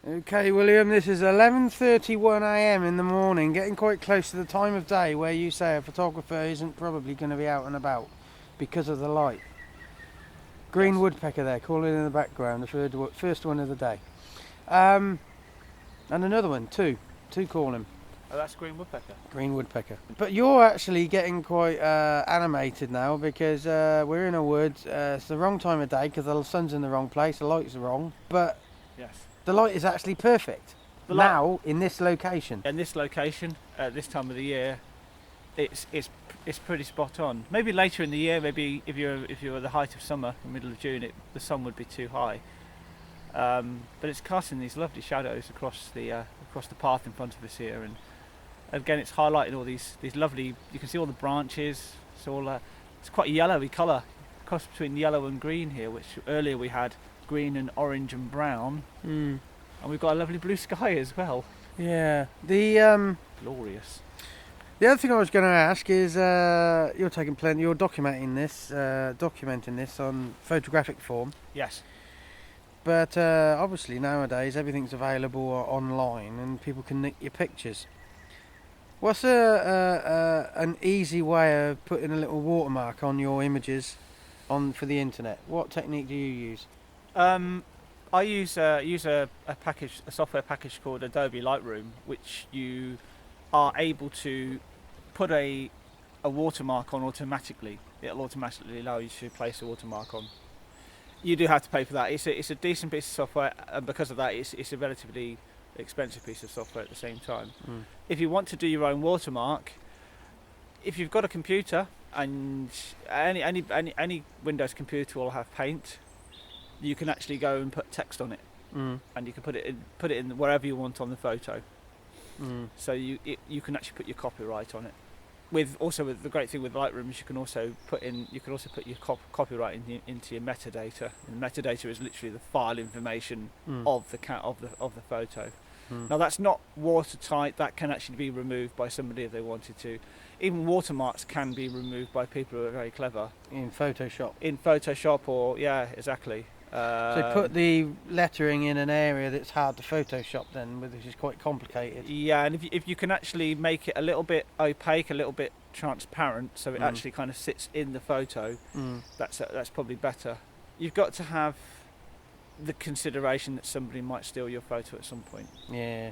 Okay, William, this is 11:31 a.m. in the morning, getting quite close to the time of day where you say a photographer isn't probably going to be out and about because of the light. Green Yes. woodpecker there, calling in the background, the first one of the day. And another one, two calling. Oh, that's green woodpecker. Green woodpecker. But you're actually getting quite animated now because we're in a wood. It's the wrong time of day because the sun's in the wrong place, the light's wrong, but Yes. the light is actually perfect. Now, in this location. In this location, at this time of the year, it's pretty spot on. Maybe later in the year, maybe if you're at the height of summer, in the middle of June, the sun would be too high. But it's casting these lovely shadows across the path in front of us here, and again, it's highlighting all these lovely. You can see all the branches. It's quite a yellowy colour, cross between yellow and green here, which earlier we had green and orange and brown. And we've got a lovely blue sky as well. Yeah. Glorious. The other thing I was going to ask is, you're documenting this on photographic form. Yes. But obviously nowadays everything's available online and people can nick your pictures. What's an easy way of putting a little watermark on your images for the internet? What technique do you use? I use a software package called Adobe Lightroom, which you are able to put a watermark on automatically. It'll automatically allow you to place a watermark on. You do have to pay for that. It's a decent piece of software, and because of that, it's a relatively expensive piece of software at the same time. If you want to do your own watermark, if you've got a computer, and any Windows computer will have Paint, you can actually go and put text on it, and you can put it in wherever you want on the photo. So you can actually put your copyright on it. With the great thing with Lightroom is you can also put your copyright into your metadata. And metadata is literally the file information of the photo. Now that's not watertight. That can actually be removed by somebody if they wanted to. Even watermarks can be removed by people who are very clever. In Photoshop. Or yeah, exactly. So put the lettering in an area that's hard to Photoshop then, which is quite complicated. Yeah, and if you can actually make it a little bit opaque, a little bit transparent, so it actually kind of sits in the photo, that's probably better. You've got to have the consideration that somebody might steal your photo at some point. Yeah.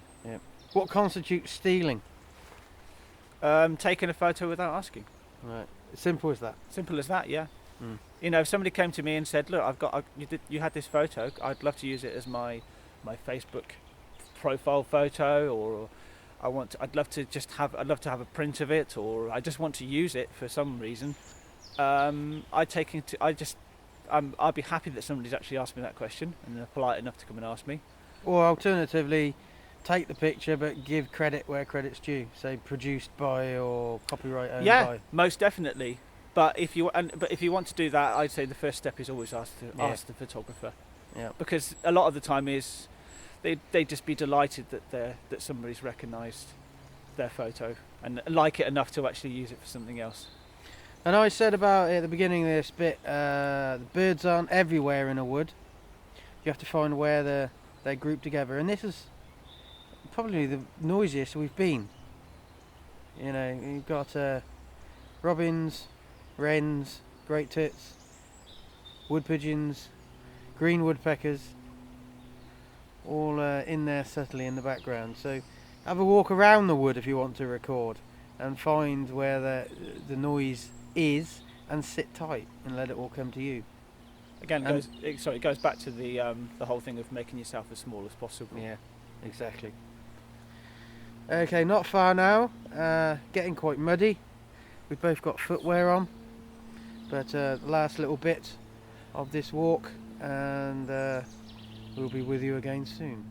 What constitutes stealing? Taking a photo without asking. Right. Simple as that. Simple as that, yeah. You know, if somebody came to me and said, "Look, you had this photo. I'd love to use it as my Facebook profile photo, or I'd love to have a print of it, or I just want to use it for some reason." I'd be happy that somebody's actually asked me that question and they're polite enough to come and ask me. Or alternatively, take the picture but give credit where credit's due. Say produced by or copyright owned by. Yeah, most definitely. But if you want to do that, I'd say the first step is always ask the photographer. Yeah. Because a lot of the time is they'd just be delighted that somebody's recognised their photo and like it enough to actually use it for something else. And I said about at the beginning of this bit, the birds aren't everywhere in a wood. You have to find where they're grouped together, and this is probably the noisiest we've been. You know, you've got robins, wrens, great tits, wood pigeons, green woodpeckers, all in there subtly in the background. So have a walk around the wood if you want to record and find where the noise is and sit tight and let it all come to you. Again, it goes back to the whole thing of making yourself as small as possible. Yeah, exactly. Okay, not far now, getting quite muddy. We've both got footwear on, but the last little bit of this walk, and we'll be with you again soon.